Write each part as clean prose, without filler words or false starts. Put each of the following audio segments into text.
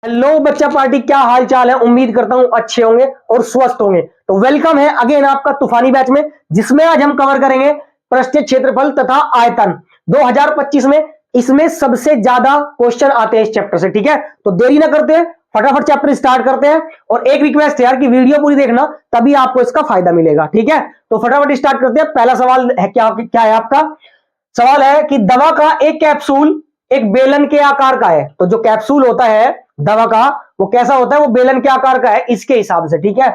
Hello बच्चा party, क्या हाल चाल है। उम्मीद करता हूं अच्छे होंगे और स्वस्थ होंगे। तो वेलकम है अगेन आपका तूफानी बैच में, जिसमें आज हम कवर करेंगे पृष्ठीय क्षेत्रफल तथा आयतन 2025 में। इसमें सबसे ज्यादा क्वेश्चन आते हैं इस चैप्टर से। ठीक है, तो देरी ना करते हैं, फटाफट चैप्टर स्टार्ट करते हैं। और एक रिक्वेस्ट है यार कि वीडियो पूरी देखना, तभी आपको इसका फायदा मिलेगा। ठीक है, तो फटाफट स्टार्ट करते हैं। पहला सवाल है, क्या है आपका सवाल है कि दवा का एक कैप्सूल एक बेलन के आकार का है। तो जो कैप्सूल होता है दवा का, वो कैसा होता है, वो बेलन के आकार का है इसके हिसाब से। ठीक है,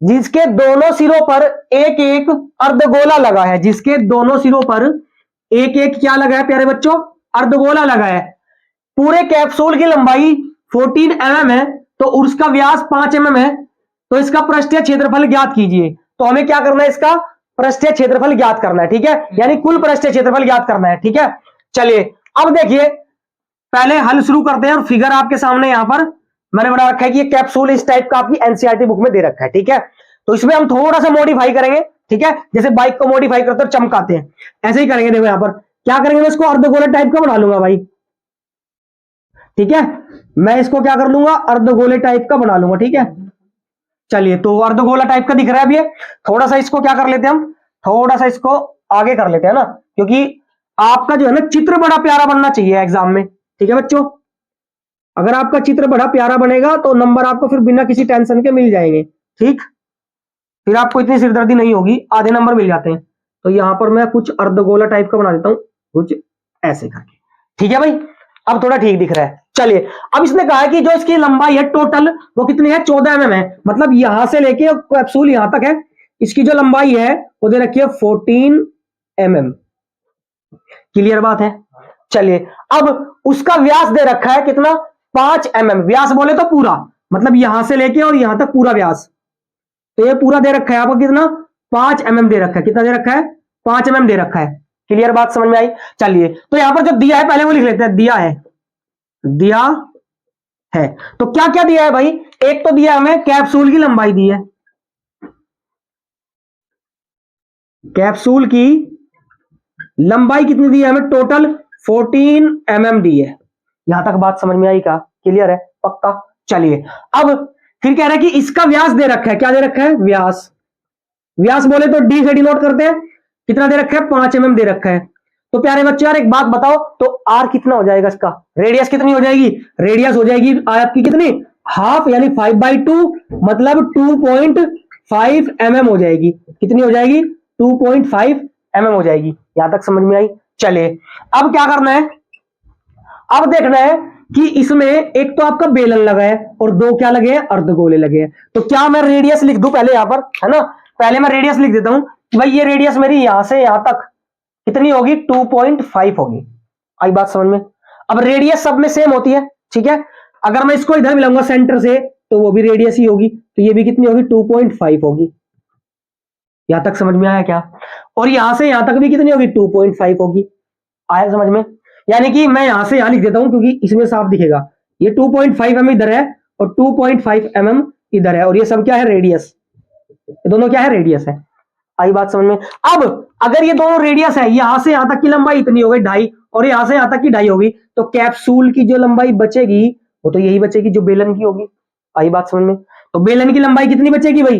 जिसके दोनों सिरों पर एक एक अर्धगोला लगा है। जिसके दोनों सिरों पर एक एक क्या लगा है प्यारे बच्चों, अर्धगोला लगा है। पूरे कैप्सूल की लंबाई 14 mm है, तो उसका व्यास 5 mm है। तो इसका पृष्ठीय क्षेत्रफल ज्ञात कीजिए। तो हमें क्या करना है, इसका पृष्ठीय क्षेत्रफल ज्ञात करना है। ठीक है, यानी कुल पृष्ठीय क्षेत्रफल ज्ञात करना है। ठीक है, चलिए अब देखिए, पहले हल शुरू करते हैं। और फिगर आपके सामने यहां पर मैंने बना रखा है कि ये कैप्सूल इस टाइप का आपकी एनसीईआरटी बुक में दे रखा है। ठीक है, तो इसमें हम थोड़ा सा मॉडिफाई करेंगे। ठीक है, जैसे बाइक को मॉडिफाई करते हैं चमकाते हैं, ऐसे ही करेंगे। देखो यहां पर क्या करेंगे, मैं इसको अर्धगोला टाइप का बना लूंगा भाई। ठीक है, मैं इसको क्या कर लूंगा, अर्धगोले टाइप का बना लूंगा। ठीक है, चलिए तो अर्धगोला टाइप का दिख रहा है। अभी थोड़ा सा इसको क्या कर लेते हैं हम, थोड़ा सा इसको आगे कर लेते हैं ना, क्योंकि आपका जो है ना चित्र बड़ा प्यारा बनना चाहिए एग्जाम में। ठीक है बच्चों, अगर आपका चित्र बड़ा प्यारा बनेगा तो नंबर आपको फिर बिना किसी टेंशन के मिल जाएंगे। ठीक, फिर आपको इतनी सिरदर्दी नहीं होगी, आधे नंबर मिल जाते हैं। तो यहां पर मैं कुछ अर्धगोला टाइप का बना देता हूं, कुछ ऐसे करके। ठीक है भाई, अब थोड़ा ठीक दिख रहा है। चलिए, अब इसने कहा है कि जो इसकी लंबाई है टोटल वो कितनी है, 14 mm है। मतलब यहां से लेके कैप्सूल यहां तक है, इसकी जो लंबाई है वो दे रखी है 14 mm। क्लियर बात है। चलिए, अब उसका व्यास दे रखा है कितना, 5 mm। व्यास बोले तो पूरा, मतलब यहां से लेके और यहां तक पूरा व्यास। तो ये पूरा दे रखा है आपको कितना, 5 mm दे रखा है। कितना दे रखा है, 5 mm दे रखा है। क्लियर बात समझ में आई। चलिए, तो यहां पर जो दिया है पहले वो लिख लेते हैं। दिया है, दिया है तो क्या क्या दिया है भाई, एक तो दिया हमें कैप्सूल की लंबाई दी है। कैप्सूल की लंबाई कितनी दी है हमें, टोटल 14 mm दी है। यहां तक बात समझ में आई क्या, क्लियर है पक्का। चलिए, अब फिर कह रहा है कि इसका व्यास दे रखा है। क्या दे रखा है, व्यास। व्यास बोले तो डी से डिनोट करते हैं। कितना दे रखा है, 5 mm दे रखा है। तो प्यारे बच्चे यार एक बात बताओ, तो आर कितना हो जाएगा इसका, रेडियस कितनी हो जाएगी, रेडियस हो जाएगी आपकी कितनी, हाफ, यानी 5/2, मतलब 2.5 mm हो जाएगी। कितनी हो जाएगी, 2.5 mm हो जाएगी। यहां तक समझ में आई। चले, अब क्या करना है, अब देखना है कि इसमें एक तो आपका बेलन लगा है और दो क्या लगे हैं, अर्धगोले लगे हैं। तो क्या मैं रेडियस लिख दूं पहले यहां पर, है ना। पहले मैं रेडियस लिख देता हूं कि भाई ये रेडियस मेरी यहां से यहां तक कितनी होगी, 2.5 होगी। आई बात समझ में। अब रेडियस सब में सेम होती है। ठीक है, अगर मैं इसको इधर मिलाऊंगा सेंटर से तो वो भी रेडियस ही होगी, तो ये भी कितनी होगी, 2.5 होगी। यहां तक समझ में आया क्या, और यहां से यहां तक भी कितनी होगी, 2.5 होगी। आया समझ में। यानी कि मैं यहां से यहां लिख देता हूं क्योंकि इसमें साफ दिखेगा। ये 2.5 mm इधर है और 2.5 mm इधर है, और ये सब क्या है, रेडियस। ये दोनों क्या है, रेडियस है। आई बात समझ में। अब अगर ये दोनों रेडियस है, यहां से यहां तक की लंबाई इतनी हो गई 2.5, और यहां से यहां तक की 2.5 होगी, तो कैप्सूल की जो लंबाई बचेगी वो तो यही बचेगी जो बेलन की होगी। आई बात समझ में। तो बेलन की लंबाई कितनी बचेगी भाई,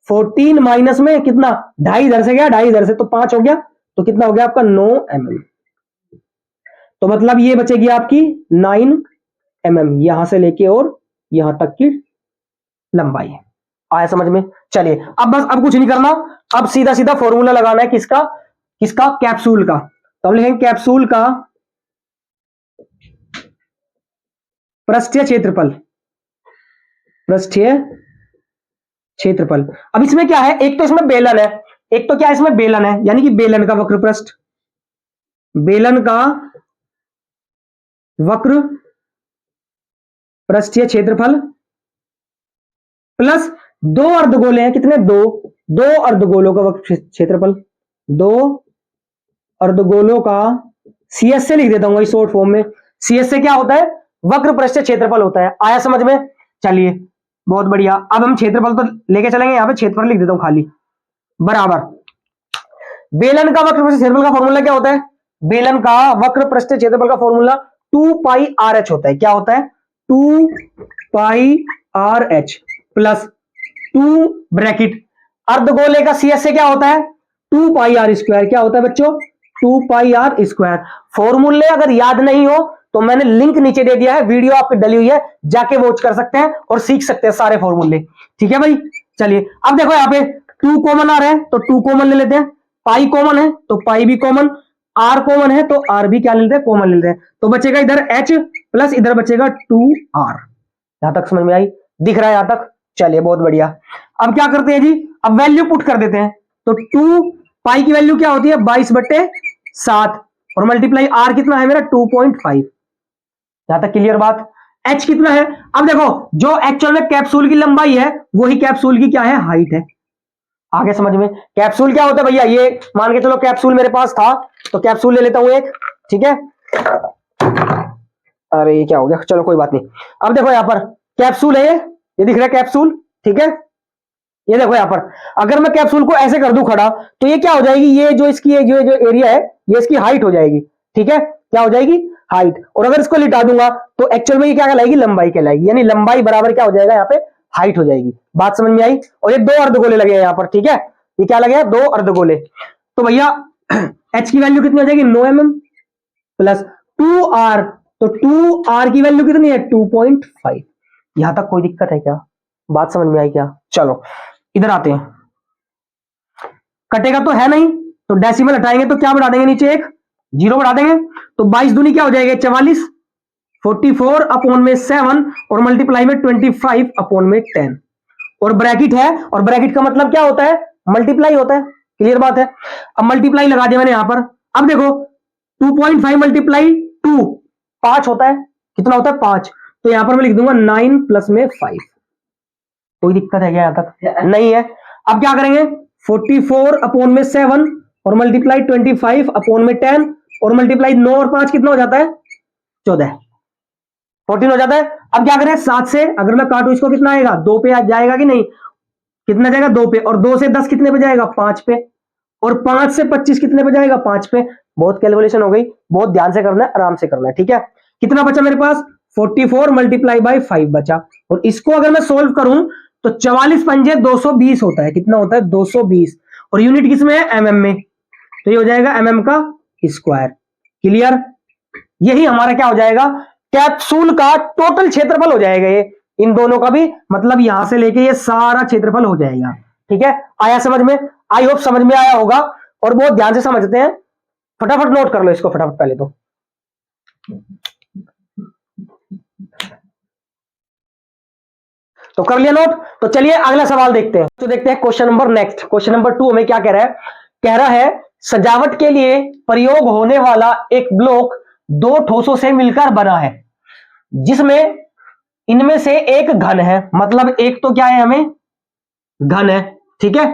14 माइनस में कितना, 2.5 इधर से गया, 2.5 इधर से, तो 5 हो गया। तो कितना हो गया आपका, 9 mm। तो मतलब ये बचेगी आपकी 9 mm, यहां से लेके और यहां तक की लंबाई है। आया समझ में। चलिए, अब बस अब कुछ नहीं करना, अब सीधा सीधा फॉर्मूला लगाना है किसका, किसका, कैप्सूल का। तो हम लिखेंगे कैप्सूल का पृष्ठीय क्षेत्रफल, पृष्ठीय क्षेत्रफल। अब इसमें क्या है, एक तो इसमें बेलन है, एक तो क्या है इसमें बेलन है, यानी कि बेलन का वक्र पृष्ठ, बेलन का वक्र पृष्ठीय क्षेत्रफल प्लस दो अर्धगोले हैं, कितने, दो अर्धगोलों का वक्र क्षेत्रफल, दो अर्धगोलों का, सीएस से लिख देता हूं शॉर्ट फॉर्म में। सीएस से क्या होता है, वक्र पृष्ठीय क्षेत्रफल होता है। आया समझ में। चलिए बहुत बढ़िया, अब हम क्षेत्रफल तो लेके चलेंगे, यहां पे क्षेत्रफल लिख देता हूं खाली, बराबर बेलन का वक्र पृष्ठीय क्षेत्रफल का फॉर्मूला क्या होता है, बेलन का वक्र पृष्ठीय क्षेत्रफल का फॉर्मूला 2 पाई आर एच होता है। क्या होता है, 2 पाई आर एच प्लस 2 ब्रैकेट अर्धगोले का सीएस से क्या होता है 2 पाई आर स्क्वायर। क्या होता है बच्चों 2 पाई आर स्क्वायर। फॉर्मूले अगर याद नहीं हो तो मैंने लिंक नीचे दे दिया है, वीडियो आपकी डली हुई है, जाके वॉच कर सकते हैं और सीख सकते हैं सारे फॉर्मूले। ठीक है भाई, चलिए अब देखो यहाँ पे 2 कॉमन आ रहा है तो 2 कॉमन ले लेते हैं, पाई कॉमन है तो पाई भी कॉमन, आर कॉमन है तो आर भी क्या ले लेते हैं कॉमन ले लेते हैं। तो बचेगा इधर एच प्लस इधर बचेगा 2r। यहां तक समझ में आई, दिख रहा है यहां तक? चलिए बहुत बढ़िया। अब क्या करते हैं जी, अब वैल्यू पुट कर देते हैं। तो 2 पाई की वैल्यू क्या होती है 22/7 और मल्टीप्लाई आर कितना है मेरा 2.5। यहां तक क्लियर बात। एच कितना है, अब देखो जो एक्चुअल में कैप्सूल की लंबाई है वही कैप्सूल की क्या है हाइट है। आगे समझ में, कैप्सूल क्या होता है भैया, ये मान के चलो कैप्सूल मेरे पास था तो कैप्सूल ले लेता हूं एक, ठीक है। अरे ये क्या हो गया, चलो कोई बात नहीं। अब देखो यहां पर कैप्सूल है, ये दिख रहा है कैप्सूल, ठीक है। ये देखो यहां पर अगर मैं कैप्सूल को ऐसे कर दूं खड़ा तो ये क्या हो जाएगी, ये जो इसकी जो एरिया है ये इसकी हाइट हो जाएगी, ठीक है। क्या हो जाएगी हाइट। और अगर इसको लिटा दूंगा तो एक्चुअल में ये क्या कहलाएगी लंबाई कहलाएगी, यानी लंबाई बराबर क्या हो जाएगा यहाँ पे हाइट हो जाएगी। बात समझ में आई। और ये 2 अर्धगोले लगे हैं यहाँ पर, ठीक है। ये क्या लगे हैं 2 अर्धगोले। तो भैया एच की वैल्यू कितनी हो जाएगी 9 mm प्लस 2r, तो 2r की वैल्यू कितनी है 2.5। यहां तक कोई दिक्कत है क्या, बात समझ में आई क्या? चलो इधर आते हैं, कटेगा तो है नहीं तो डेसिमल हटाएंगे तो क्या बढ़ा देंगे नीचे एक 0 बढ़ा देंगे। तो 22 दूनी क्या हो जाएगा 44, 44 अपॉन में 7 और मल्टीप्लाई में 25 अपॉन में 10 और ब्रैकेट है, और ब्रैकेट का मतलब क्या होता है मल्टीप्लाई होता है। क्लियर बात है। अब मल्टीप्लाई लगा दिया मैंने यहां पर। अब देखो 2.5 मल्टीप्लाई 2 5 होता है, कितना होता है 5। तो यहां पर मैं लिख दूंगा 9 प्लस में 5। कोई दिक्कत है क्या यहां तक? नहीं है। अब क्या करेंगे 44 अपॉन में 7 और मल्टीप्लाई 25 अपॉन में 10 और मल्टीप्लाई 9 और 5 कितना हो जाता है 14, 14 हो जाता है। अब क्या करें 7 से अगर मैं काटूं इसको कितना आएगा 2 पे आ जाएगा कि नहीं, कितना जाएगा 2 पे, और 2 से 10 कितने पे जाएगा 5 पे, और 5 से 25 कितने पे जाएगा 5 पे। बहुत कैलकुलेशन हो गई, बहुत ध्यान से करना है, आराम से करना है, ठीक है। कितना बचा मेरे पास 44 मल्टीप्लाई बाई 5 बचा, और इसको अगर मैं सोल्व करूं तो 44 पंजे 220 होता है। कितना होता है 220, और यूनिट किसमें है एमएम में, तो ये हो जाएगा एमएम का स्क्वायर। क्लियर। यही हमारा क्या हो जाएगा कैप्सूल का टोटल क्षेत्रफल हो जाएगा ये, इन दोनों का भी, मतलब यहां से लेके ये सारा क्षेत्रफल हो जाएगा। ठीक है, आया समझ में? आई होप समझ में आया होगा। और बहुत ध्यान से समझते हैं, फटाफट नोट कर लो इसको फटाफट पहले तो कर लिया नोट। तो चलिए अगला सवाल देखते हैं। तो देखते हैं question number next, question number 2 में क्या कह रहा है, कह रहा है सजावट के लिए प्रयोग होने वाला एक ब्लॉक 2 ठोसों से मिलकर बना है, जिसमें इनमें से एक घन है, मतलब एक तो क्या है हमें घन है, ठीक है,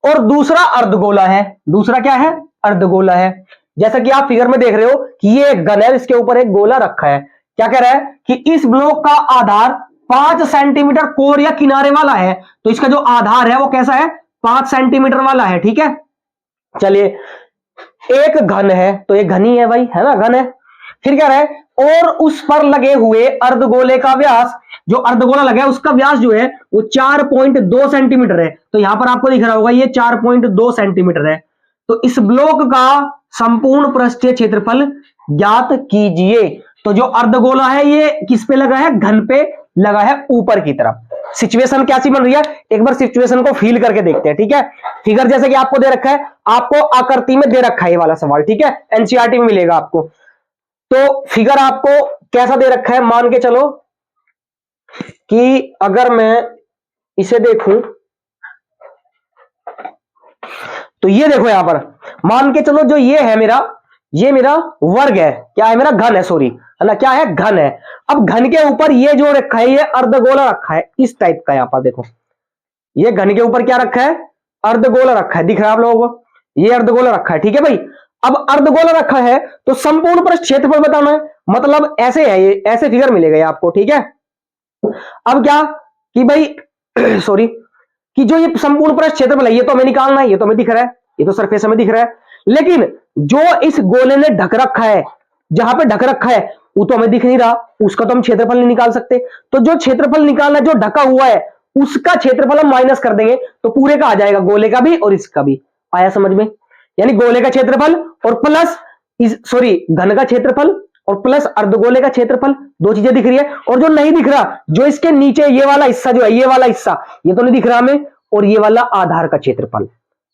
और दूसरा अर्धगोला है। दूसरा क्या है अर्धगोला है। जैसा कि आप फिगर में देख रहे हो कि ये एक घन है, इसके ऊपर एक गोला रखा है। क्या कह रहा है कि इस ब्लॉक का आधार 5 सेंटीमीटर कोर या किनारे वाला है, तो इसका जो आधार है वो कैसा है 5 सेंटीमीटर वाला है, ठीक है। चलिए एक घन है तो ये घन ही है भाई, है ना, घन है। फिर क्या है, और उस पर लगे हुए अर्धगोले का व्यास, जो अर्धगोला लगा है उसका व्यास जो है वो 4.2 सेंटीमीटर है। तो यहां पर आपको दिख रहा होगा ये 4.2 सेंटीमीटर है। तो इस ब्लॉक का संपूर्ण पृष्ठीय क्षेत्रफल ज्ञात कीजिए। तो जो अर्धगोला है ये किस पे लगा है, घन पे लगा है ऊपर की तरफ। सिचुएशन कैसी बन रही है, एक बार सिचुएशन को फील करके देखते हैं, ठीक है। फिगर जैसे कि आपको दे रखा है, आपको आकृति में दे रखा है ये वाला सवाल, ठीक है, एनसीईआरटी में मिलेगा आपको। तो फिगर आपको कैसा दे रखा है, मान के चलो कि अगर मैं इसे देखूं तो ये देखो यहां पर मान के चलो जो ये है मेरा, ये मेरा वर्ग है, क्या है मेरा घन है, सॉरी है ना, क्या है घन है। अब घन के ऊपर ये जो रखा है ये अर्धगोला रखा है इस टाइप का। यहां पर देखो ये घन के ऊपर क्या रखा है अर्धगोला रखा है, दिख रहा है आप लोगों को, ये अर्धगोला रखा है, ठीक है भाई। अब अर्धगोला रखा है तो संपूर्ण पृष्ठ क्षेत्रफल बताना है, मतलब ऐसे है ये, ऐसे फिगर मिलेगा आपको, ठीक है। अब क्या कि भाई सॉरी कि जो ये संपूर्ण पृष्ठ क्षेत्रफल है ये तो हमें निकालना है, ये तो हमें दिख रहा है, ये तो सरफेस हमें दिख रहा है, लेकिन जो इस गोले ने ढक रखा है, जहां पे ढक रखा है वो तो हमें दिख नहीं रहा, उसका तो हम क्षेत्रफल नहीं निकाल सकते। तो जो क्षेत्रफल निकालना जो ढका हुआ है उसका क्षेत्रफल हम माइनस कर देंगे तो पूरे का आ जाएगा, गोले का भी और इसका भी। आया समझ में? यानी गोले का क्षेत्रफल और प्लस सॉरी घन का क्षेत्रफल और प्लस अर्धगोले का क्षेत्रफल, दो चीजें दिख रही है। और जो नहीं दिख रहा, जो इसके नीचे ये वाला हिस्सा जो है, ये वाला हिस्सा ये तो नहीं दिख रहा हमें, और ये वाला आधार का क्षेत्रफल,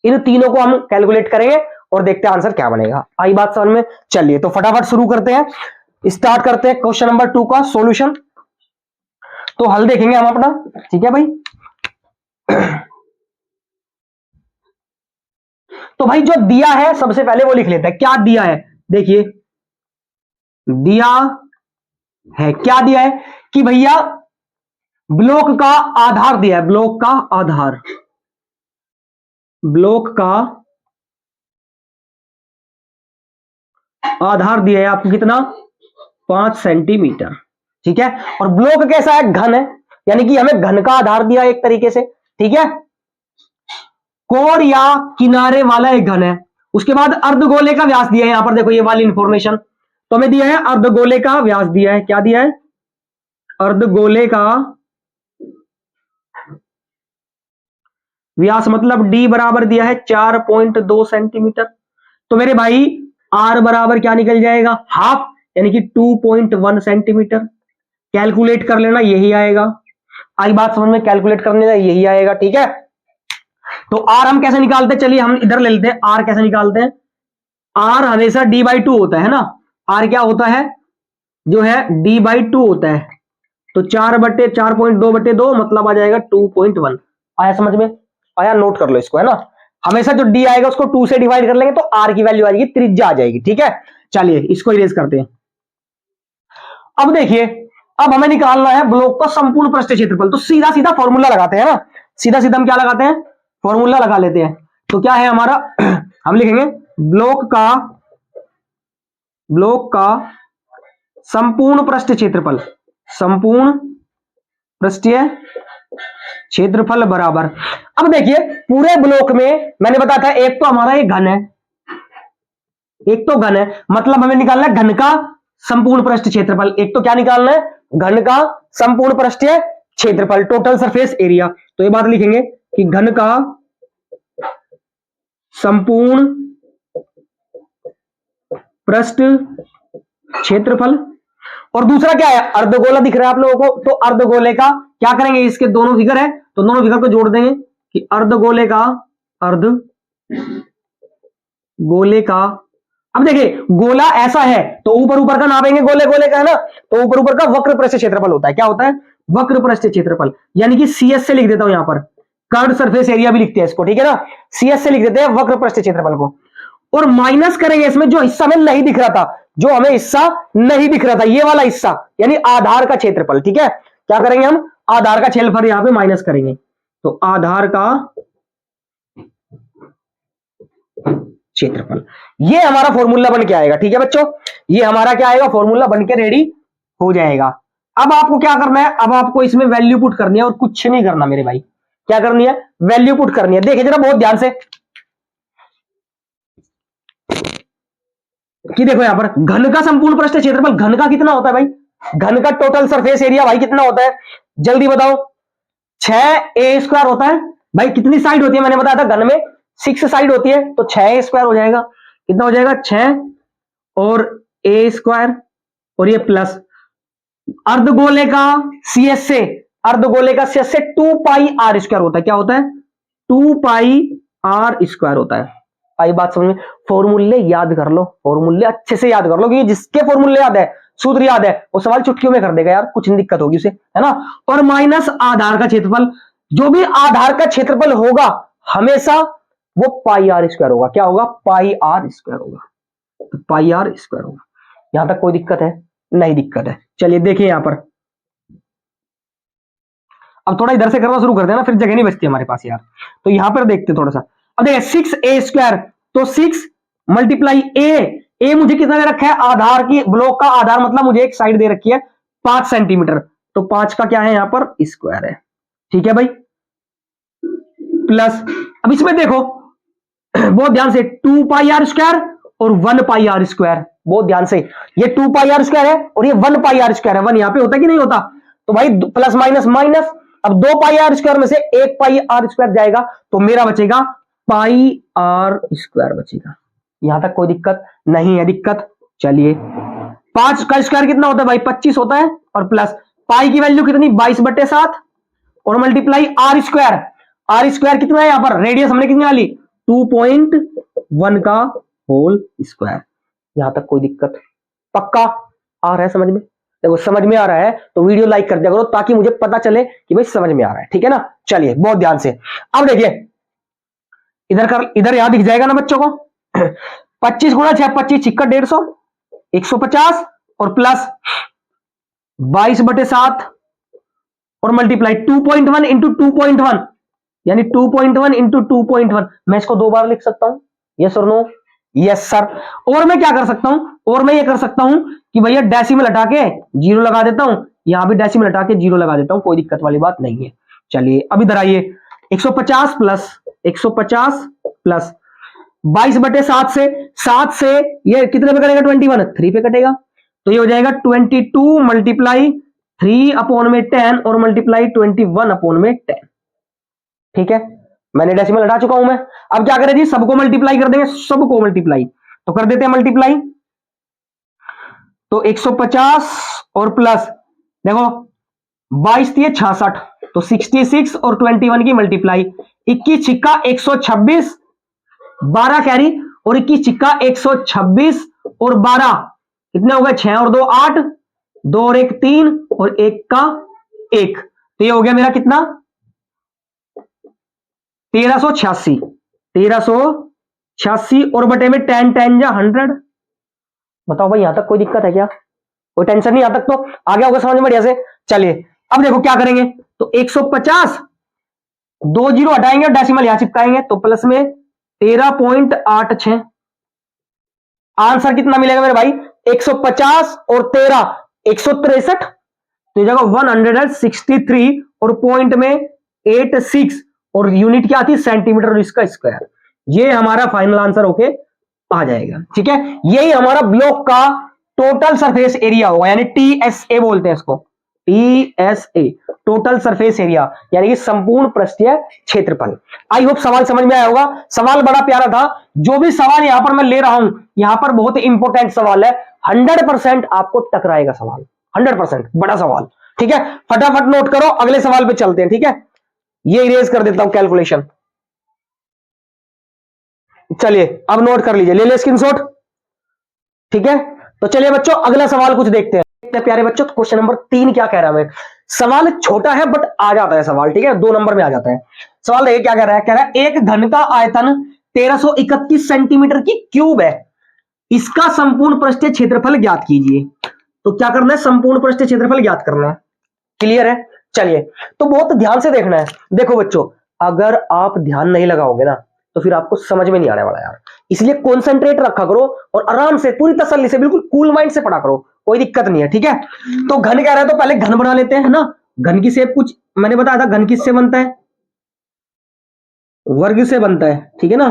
इन तीनों को हम कैलकुलेट करेंगे और देखते हैं आंसर क्या बनेगा। आई बात समझ में? चलिए तो फटाफट शुरू करते हैं, स्टार्ट करते हैं क्वेश्चन नंबर 2 का सॉल्यूशन। तो हल देखेंगे हम अपना, ठीक है भाई। तो भाई जो दिया है सबसे पहले वो लिख लेते हैं, क्या दिया है देखिए। दिया है, क्या दिया है कि भैया ब्लॉक का आधार दिया है, ब्लॉक का आधार, ब्लॉक का आधार दिया है आपको कितना, 5 सेंटीमीटर, ठीक है। और ब्लॉक कैसा है, घन है, यानी कि हमें घन का आधार दिया एक तरीके से, ठीक है। कोण या किनारे वाला एक घन है। उसके बाद अर्धगोले का व्यास दिया है, यहां पर देखो ये वाली इंफॉर्मेशन तो हमें दिया है, अर्धगोले का व्यास दिया है, क्या दिया है, अर्धगोले का व्यास मतलब d बराबर दिया है 4.2 सेंटीमीटर। तो मेरे भाई r बराबर क्या निकल जाएगा, हाफ, यानी कि 2.1 सेंटीमीटर। कैलकुलेट कर लेना, यही आएगा। आई बात समझ में? कैलकुलेट करने का यही आएगा, ठीक है। तो r हम कैसे निकालते हैं, चलिए हम इधर ले लेते हैं। r कैसे निकालते हैं, r हमेशा d/2 होता है ना। r क्या होता है, जो है d/2 होता है। तो 4/4.2/2 मतलब आ जाएगा 2.1। आया समझ में? आया, नोट कर लो इसको, है ना। हमेशा जो d आएगा उसको 2 से डिवाइड कर लेंगे तो r की वैल्यू आएगी, त्रिज्या आ जाएगी, ठीक है। चलिए इसको इरेज करते हैं। अब देखिए, अब हमें निकालना है ब्लॉक का संपूर्ण पृष्ठीय क्षेत्रफल। तो सीधा सीधा फॉर्मूला लगाते हैं ना, सीधा सीधा हम क्या लगाते हैं, फॉर्मूला लगा लेते हैं। तो क्या है हमारा, हम लिखेंगे ब्लॉक का संपूर्ण पृष्ठीय क्षेत्रफल, संपूर्ण पृष्ठीय क्षेत्रफल बराबर। अब देखिए पूरे ब्लॉक में मैंने बताया था, एक तो हमारा एक घन है, एक तो घन है, मतलब हमें निकालना है घन का संपूर्ण पृष्ठीय क्षेत्रफल। एक तो क्या निकालना है, घन का संपूर्ण पृष्ठीय क्षेत्रफल, टोटल सरफेस एरिया। तो ये बात लिखेंगे कि घन का संपूर्ण पृष्ठ क्षेत्रफल। और दूसरा क्या है, अर्धगोला दिख रहा है आप लोगों को, तो अर्धगोले का क्या करेंगे, इसके दोनों फिगर है तो दोनों फिगर को जोड़ देंगे कि अर्धगोले का, अर्धगोले का। अब देखिए गोला ऐसा है तो ऊपर ऊपर का नापेंगे, गोले गोले का है ना, तो ऊपर ऊपर का वक्र पृष्ठ क्षेत्रफल होता है। क्या होता है, वक्र पृष्ठ क्षेत्रफल, यानी कि CS से लिख देता हूं यहां पर, कर्व सरफेस एरिया भी लिखते हैं इसको, ठीक है ना। CS से लिख देते हैं वक्र पृष्ठ क्षेत्रफल को, और माइनस करेंगे इसमें जो हिस्सा में नहीं दिख रहा था, जो हमें हिस्सा नहीं दिख रहा था, ये वाला हिस्सा, यानी आधार का क्षेत्रफल, ठीक है। क्या करेंगे हम, आधार का क्षेत्रफल यहां पे माइनस करेंगे, तो आधार का क्षेत्रफल, ये हमारा फॉर्मूला बन के आएगा, ठीक है बच्चों। ये हमारा क्या आएगा, फॉर्मूला बन के रेडी हो जाएगा। अब आपको क्या करना है, अब आपको इसमें वैल्यू पुट करनी है और कुछ नहीं करना मेरे भाई। क्या करनी है, वैल्यू पुट करनी है। देखिए जरा बहुत ध्यान से कि देखो यहां पर घन का संपूर्ण पृष्ठ क्षेत्रफल, घन का कितना होता है भाई, घन का टोटल सरफेस एरिया भाई कितना होता है, जल्दी बताओ, 6a² होता है भाई। कितनी साइड होती है, मैंने बताया था घन में 6 साइड होती है, तो 6a² हो जाएगा। कितना हो जाएगा, 6 और a², और ये प्लस अर्धगोले का CS से, अर्धगोले का CS से 2πr² होता है। क्या होता है, 2πr² होता है। आई बात समझ में? फॉर्मूले याद कर लो, फॉर्मूले अच्छे से याद कर लो, क्योंकि जिसके फॉर्मूले याद है, सूत्र याद है, वो सवाल चुटकियों में कर देगा यार, कुछ नहीं दिक्कत होगी उसे, है ना। और माइनस आधार का क्षेत्रफल, जो भी आधार का क्षेत्रफल होगा हमेशा वो πr² होगा। क्या होगा, πr² होगा, πr² होगा। यहां तक कोई दिक्कत है, नहीं दिक्कत है। चलिए देखिए यहां पर, अब थोड़ा इधर से करना शुरू करते हैं ना, फिर जगह नहीं बचती हमारे पास यार। तो यहां पर देखते थोड़ा सा, अब देखिए 6a², तो 6 मल्टीप्लाई a मुझे कितना दे रखा है, आधार की, ब्लॉक का आधार मतलब मुझे एक साइड दे रखी है 5 सेंटीमीटर, तो 5 का क्या है यहां पर, स्क्वायर है, ठीक है भाई। प्लस अब इसमें देखो बहुत ध्यान से, 2πr² और 1 पाई आर स्क्वायर। बहुत ध्यान से, ये 2 पाई आर स्क्वायर है और ये 1 पाई आर स्क्वायर है। 1 यहां पे होता है कि नहीं होता, तो भाई प्लस माइनस माइनस। अब 2 पाई आर स्क्वायर में से 1 पाई आर स्क्वायर जाएगा तो मेरा बचेगा पाई आर स्क्वायर बचेगा। यहां तक कोई दिक्कत नहीं है? दिक्कत, चलिए 5 का स्क्वायर कितना होता है भाई, 25 होता है, और प्लस पाई की वैल्यू कितनी, 22/7, और multiply R square. R square कितना है यहां पर, रेडियस हमने कितनी वाली, 2.1 का होल स्क्वायर। यहां तक कोई दिक्कत, पक्का आ रहा है समझ में? देखो समझ में आ रहा है तो वीडियो लाइक कर दिया करो ताकि मुझे पता चले कि भाई समझ में आ रहा है, ठीक है ना। चलिए बहुत ध्यान से, अब देखिए इधर कर, इधर यहां दिख जाएगा ना बच्चों को 25 गुणा 6, 25 छिक्का 150, 150, और प्लस 22/7 और मल्टीप्लाई 2.1 इंटू 2.1, यानी 2.1 इंटू 2.1। मैं इसको 2 बार लिख सकता हूं, यस और नो, यस सर। और मैं क्या कर सकता हूं, और मैं ये कर सकता हूं कि भैया डेसिमल हटा के 0 लगा देता हूं, यहां भी डेसिमल हटा के 0 लगा देता हूं, कोई दिक्कत वाली बात नहीं है। चलिए अब इधर आइए, 150 प्लस 150 प्लस 22/7 से, 7 से ये कितने पे कटेगा, 21, 3 पे कटेगा, तो ये हो जाएगा 22 मल्टीप्लाई 3/10 और मल्टीप्लाई 21/10। ठीक है, मैंने डेसिमल हटा चुका हूं मैं। अब क्या करें जी, सबको मल्टीप्लाई कर देंगे, सबको मल्टीप्लाई, तो कर देते हैं मल्टीप्लाई। तो 150 और प्लस देखो 22 थी 66, तो 66 और 21 की मल्टीप्लाई, 21 छिक्का 126, 12 कैरी, और 21 छिक्का 126 और 12 कितने हो गए, 6 और 2 8, 2 और 1 3, और 1 का 1, तो ये हो गया मेरा कितना, 1386, 1386, और बटे में 10 10 जा 100। बताओ भाई यहां तक कोई दिक्कत है क्या, कोई टेंशन नहीं, यहां तक तो आ गया होगा समझ में बढ़िया से। चलिए अब देखो क्या करेंगे, तो 150 2 जीरो हटाएंगे और डेसिमल यहां चिपकाएंगे, तो प्लस में 13.86। आंसर कितना मिलेगा मेरे भाई, 150 और 13 163, तो ये जगह 163, और पॉइंट में 86, और यूनिट क्या आती, सेंटीमीटर, और इसका स्क्वायर। ये हमारा फाइनल आंसर होके आ जाएगा। ठीक है, यही हमारा ब्लॉक का टोटल सरफेस एरिया होगा, यानी टीएसए बोलते हैं इसको, टीएसए टोटल सरफेस एरिया, यानी कि संपूर्ण पृष्ठीय क्षेत्रफल। आई होप सवाल समझ में आया होगा। सवाल बड़ा प्यारा था, जो भी सवाल यहां पर मैं ले रहा हूं, यहां पर बहुत इंपॉर्टेंट सवाल है, 100% आपको टकराएगा सवाल, 100% बड़ा सवाल। ठीक है, फटाफट नोट करो, अगले सवाल पे चलते हैं। ठीक है, ये इरेज कर देता हूं कैलकुलेशन। चलिए अब नोट कर लीजिए, ले ले स्क्रीनशॉट। ठीक है, तो चलिए बच्चों अगला सवाल कुछ देखते हैं प्यारे बच्चों। क्वेश्चन नंबर 3 क्या कह रहा है, सवाल छोटा है बट आ जाता है सवाल। ठीक है, 2 नंबर में आ जाता है सवाल। देखिए क्या कह रहा है, कह रहा है एक घन का आयतन 1331 सेंटीमीटर की क्यूब है, इसका संपूर्ण पृष्ठीय क्षेत्रफल ज्ञात कीजिए। तो क्या करना है, संपूर्ण पृष्ठीय क्षेत्रफल ज्ञात करना है। क्लियर है, चलिए तो बहुत ध्यान से देखना है। देखो बच्चों, अगर आप ध्यान नहीं लगाओगे ना तो फिर आपको समझ में नहीं आने वाला यार, इसलिए कॉन्सेंट्रेट रखा करो और आराम से पूरी तसल्ली से बिल्कुल कूल माइंड से पढ़ा करो, कोई दिक्कत नहीं है। ठीक है, तो घन कह रहा है तो पहले घन बना लेते हैं ना। घन की शेप कुछ मैंने बताया था, घन किससे बनता है, वर्ग से बनता है। ठीक है ना,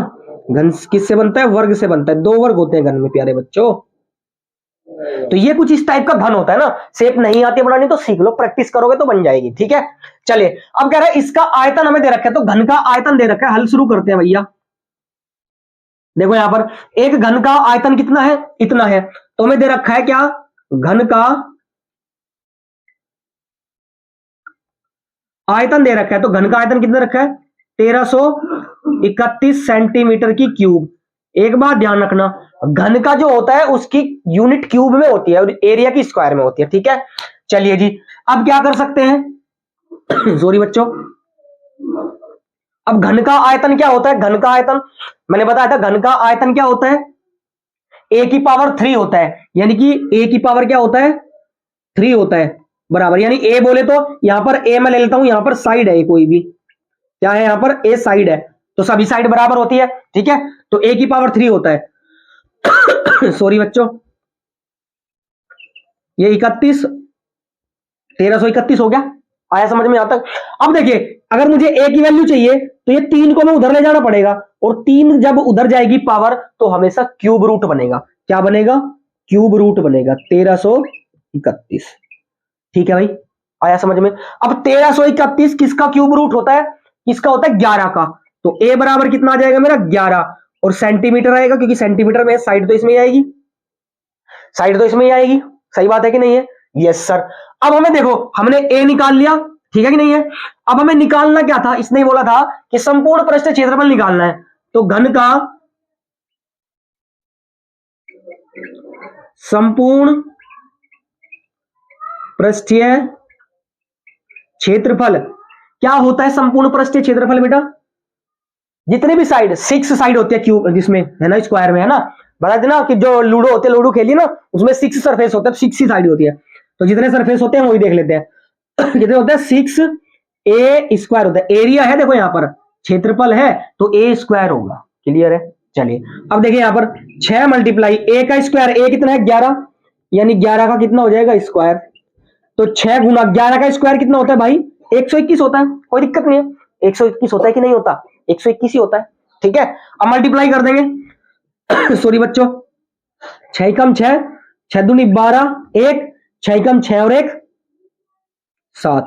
घन किससे बनता है, वर्ग से बनता है, 2 वर्ग होते हैं घन में प्यारे बच्चों। तो ये कुछ इस टाइप का घन होता है ना, शेप नहीं आती बनानी तो सीख लो, प्रैक्टिस करोगे तो बन जाएगी। ठीक है, चलिए अब कह रहा है इसका आयतन हमें दे रखा है, तो घन का आयतन दे रखा है, हल शुरू करते हैं भैया। देखो यहां पर एक घन का आयतन कितना है, इतना है, तो हमें दे रखा है क्या, घन का आयतन दे रखा है, तो घन का आयतन कितना रखा है, 1331 सेंटीमीटर की क्यूब। एक बात ध्यान रखना, घन का जो होता है उसकी यूनिट क्यूब में होती है और एरिया की स्क्वायर में होती है। ठीक है, चलिए जी अब क्या कर सकते हैं सॉरी बच्चों, अब घन का आयतन क्या होता है, घन का आयतन मैंने बताया था, घन का आयतन क्या होता है, a की पावर 3 होता है, यानी कि a की पावर क्या होता है, 3 होता है बराबर, यानी a बोले तो यहां पर a मैं ले लेता हूं, यहां पर साइड है कोई भी, क्या है यहां पर a साइड है, तो सभी साइड बराबर होती है। ठीक है, तो a की पावर 3 होता है सॉरी बच्चों, ये 31 1331 हो गया, आया समझ में? यहां तक अब देखिए, अगर मुझे ए की वैल्यू चाहिए तो ये 3 को मैं उधर ले जाना पड़ेगा, और 3 जब उधर जाएगी पावर तो हमेशा क्यूब रूट बनेगा। क्या बनेगा? क्यूब रूट बनेगा 1331। ठीक है भाई, आया समझ में? अब 1331 किसका क्यूब रूट होता है? किसका होता है? 11 का। तो ए बराबर कितना आ जाएगा मेरा? 11, और सेंटीमीटर आएगा, क्योंकि सेंटीमीटर में साइड तो इसमें ही आएगी, साइड तो इसमें ही आएगी। सही बात है कि नहीं है? Yes sir. अब हमें देखो, हमने ए निकाल लिया, ठीक है कि नहीं है? अब हमें निकालना क्या था? इसने ही बोला था कि संपूर्ण पृष्ठ क्षेत्रफल निकालना है। तो घन का संपूर्ण पृष्ठीय क्षेत्रफल क्या होता है? संपूर्ण पृष्ठीय क्षेत्रफल बेटा, जितने भी साइड, 6 साइड होती है क्यूब जिसमें, है ना, स्क्वायर में, है ना, बता देना कि जो लूडो होते हैं, लूडो खेली ना, उसमें 6 सरफेस होते हैं, 6 ही साइड होती है। तो जितने सरफेस होते हैं वही देख लेते हैं। कितने होते हैं? 6 ए स्क्वायर होता है। एरिया है देखो, यहां पर क्षेत्रफल है तो ए स्क्वायर होगा। क्लियर है? चलिए अब देखिए यहां पर 6 मल्टीप्लाई ए का स्क्वायर, ए कितना है? 11, यानी 11 का कितना हो जाएगा? स्क्वायर। तो 6 गुना 11 का स्क्वायर कितना होता है भाई? 121 होता है। कोई दिक्कत नहीं है, 121 होता है कि नहीं होता? 121 ही होता है। ठीक है, अब मल्टीप्लाई कर देंगे। सॉरी बच्चों, 6 कम 6, 6 दूनी 12, 1 6 कम 6 और 1 7,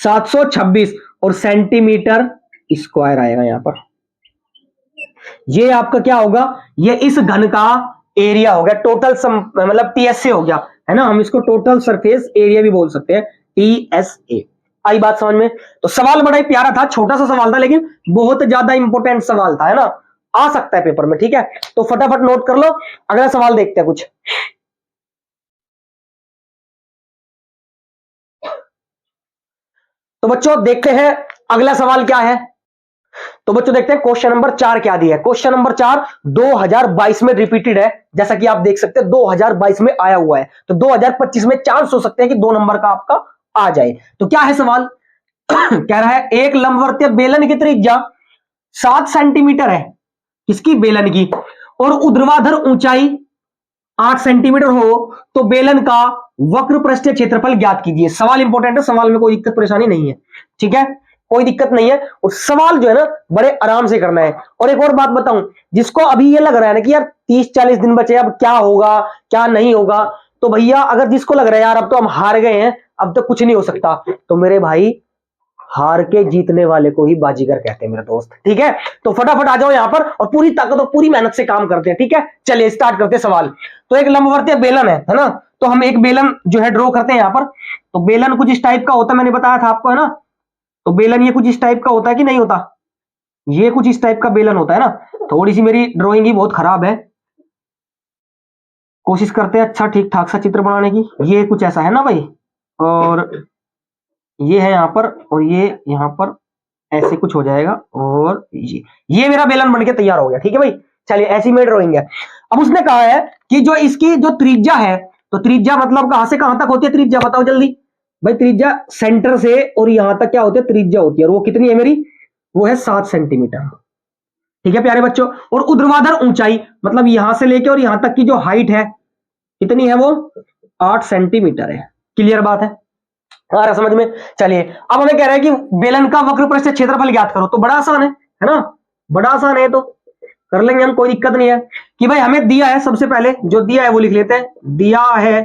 726, और सेंटीमीटर स्क्वायर आएगा यहां पर। ये आपका क्या होगा? ये इस घन का एरिया हो गया, टोटल मतलब टीएसए हो गया, है ना। हम इसको टोटल सरफेस एरिया भी बोल सकते हैं, टीएसए। आई बात समझ में? तो सवाल बड़ा ही प्यारा था, छोटा सा सवाल था, लेकिन बहुत ज्यादा इंपॉर्टेंट सवाल था, है ना। आ सकता है पेपर में, ठीक है। तो फटाफट नोट कर लो, अगला सवाल देखते हैं कुछ। तो बच्चों देखते हैं अगला सवाल क्या है। तो बच्चों देखते हैं क्वेश्चन नंबर 4 क्या दिया है। क्वेश्चन नंबर 4 2022 में रिपीटेड है, जैसा कि आप देख सकते हैं 2022 में आया हुआ है। तो 2025 में चांस हो सकते हैं कि 2 नंबर का आपका आ जाए। तो क्या है सवाल? कह रहा है एक लंबवर्तीय बेलन की त्रिज्या 7 सेंटीमीटर है, किसकी? बेलन की, और ऊर्ध्वाधर ऊंचाई 8 सेंटीमीटर हो तो बेलन का वक्र पृष्ठीय क्षेत्रफल ज्ञात कीजिए। सवाल इंपॉर्टेंट है, सवाल में कोई दिक्कत परेशानी नहीं है, ठीक है, कोई दिक्कत नहीं है। और सवाल जो है ना बड़े आराम से करना है। और एक और बात बताऊं, जिसको अभी ये लग रहा है ना कि यार 30-40 दिन बचे, अब क्या होगा क्या नहीं होगा, तो भैया अगर जिसको लग रहा है यार अब तो हम हार गए हैं, अब तो कुछ नहीं हो सकता, तो मेरे भाई हार के जीतने वाले को ही बाजीगर कहते हैं मेरे दोस्त, ठीक है। तो फटाफट आ जाओ यहां पर और पूरी ताकत और पूरी मेहनत से काम करते हैं, ठीक है। चलिए स्टार्ट करते हैं सवाल। तो एक लंबवर्तीय बेलन है ना, तो हम एक बेलन जो है ड्रॉ करते हैं यहां पर। तो बेलन कुछ इस टाइप का होता है, मैंने बताया था आपको, है ना। तो बेलन ये कुछ इस टाइप का होता है कि नहीं होता? ये कुछ इस टाइप का बेलन होता है ना। थोड़ी सी मेरी ड्रॉइंग ही बहुत खराब है, कोशिश करते हैं अच्छा ठीक ठाक सा चित्र बनाने की। ये कुछ ऐसा है ना भाई, और ये है यहां पर, और ये यहां पर ऐसे कुछ हो जाएगा, और ये मेरा बेलन बन के तैयार हो गया, ठीक है भाई। चलिए ऐसी मेरी ड्राइंग है। अब उसने कहा है कि जो इसकी जो त्रिज्या है, तो त्रिज्या मतलब कहां से कहां तक होती है त्रिज्या? बताओ जल्दी भाई। त्रिज्या सेंटर से और यहां तक क्या होती है? त्रिज्या होती है, और वो कितनी है मेरी? वो है 7 सेंटीमीटर, ठीक है प्यारे बच्चों। और ऊर्ध्वाधर ऊंचाई मतलब यहां से लेके और यहां तक की जो हाइट है कितनी है? वो 8 सेंटीमीटर है। क्लियर बात है, आ रहा समझ में? चलिए अब हमें कह रहा है कि बेलन का वक्र पृष्ठीय क्षेत्रफल ज्ञात करो। तो बड़ा आसान है ना, बड़ा आसान है, तो कर लेंगे हम, कोई दिक्कत नहीं है। कि भाई हमें दिया है, सबसे पहले जो दिया है वो लिख लेते हैं। दिया है,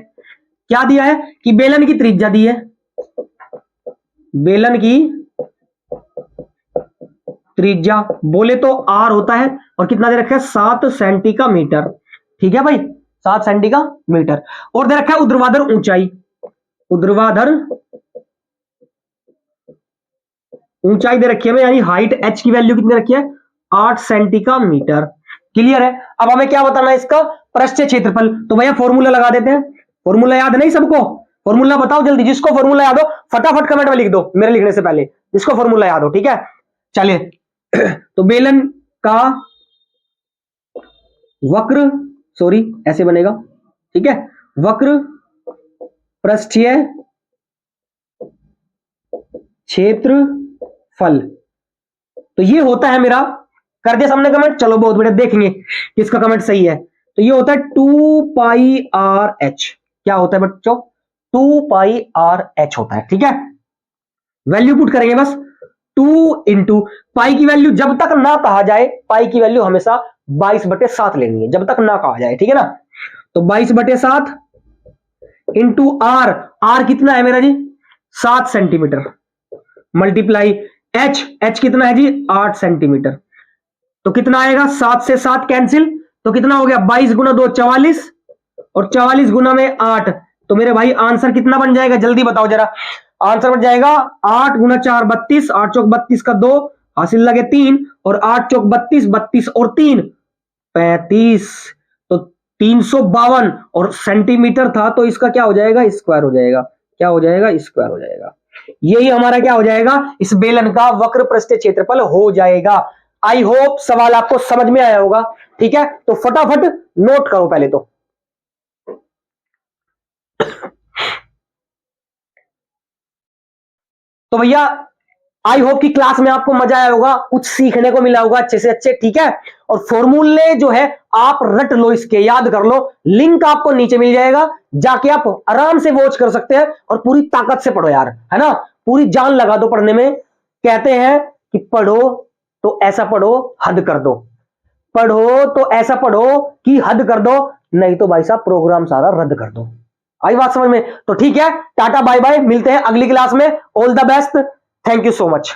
क्या दिया है? कि बेलन की त्रिज्या दी है, बेलन की त्रिज्या बोले तो आर होता है, और कितना दे रखा है? 7 सेंटीमीटर, ठीक है भाई, 7 सेंटीमीटर। और दे रखा है ऊर्ध्वाधर ऊंचाई, ऊर्ध्वाधर ऊंचाई दे रखी है, यानी हाइट एच की वैल्यू कितनी रखी है? 8 सेंटीमीटर। क्लियर है। अब हमें क्या बताना है? इसका पृष्ठीय क्षेत्रफल। तो भैया फॉर्मूला लगा देते हैं। फॉर्मूला याद नहीं सबको? फॉर्मूला बताओ जल्दी, जिसको फॉर्मूला याद हो फटाफट कमेंट में लिख दो, मेरे लिखने से पहले, जिसको फॉर्मूला याद हो, ठीक है। चलिए तो बेलन का वक्र, सॉरी ऐसे बनेगा, ठीक है, वक्र पृष्ठीय क्षेत्रफल, तो ये होता है मेरा, कर दिया सबने कमेंट? चलो बहुत बढ़िया, देखेंगे किसका कमेंट सही है। तो ये होता है 2πr h। क्या होता है बच्चों? 2πr h होता है, ठीक है। वैल्यू पुट करेंगे बस 2 इंटू पाई की वैल्यू जब तक ना कहा जाए, पाई की वैल्यू हमेशा 22/7 लेनी है, जब तक ना कहा जाए, ठीक है ना। तो 22/7 इंटू आर, आर कितना है मेरा जी 7 सेंटीमीटर, मल्टीप्लाई एच कितना है जी 8 सेंटीमीटर। तो कितना आएगा 7 से 7 कैंसिल, तो कितना हो गया 22 गुना 2 44 और 44 गुना में 8। तो मेरे भाई आंसर कितना बन जाएगा जल्दी बताओ जरा। आंसर बन जाएगा 8 गुना 4 32, 8 चौक 32 का 2 हासिल लगे 3 और 8 चौक 32, 32 और 3 35, तो 352 और सेंटीमीटर था तो इसका क्या हो जाएगा स्क्वायर हो जाएगा, क्या हो जाएगा स्क्वायर हो जाएगा। यही हमारा क्या हो जाएगा इस बेलन का वक्र पृष्ठीय क्षेत्रफल हो जाएगा। आई होप सवाल आपको समझ में आया होगा, ठीक है। तो फटाफट नोट करो पहले तो भैया आई होप कि क्लास में आपको मजा आया होगा, कुछ सीखने को मिला होगा अच्छे से अच्छे, ठीक है। और फॉर्मूले जो है आप रट लो, इसके याद कर लो, लिंक आपको नीचे मिल जाएगा, जाके आप आराम से वॉच कर सकते हैं और पूरी ताकत से पढ़ो यार, है ना, पूरी जान लगा दो पढ़ने में। कहते हैं कि पढ़ो तो ऐसा पढ़ो हद कर दो, पढ़ो तो ऐसा पढ़ो कि हद कर दो, नहीं तो भाई साहब प्रोग्राम सारा रद्द कर दो। आई बात समझ में? तो ठीक है, टाटा बाय बाय, मिलते हैं अगली क्लास में। All the best, thank you so much.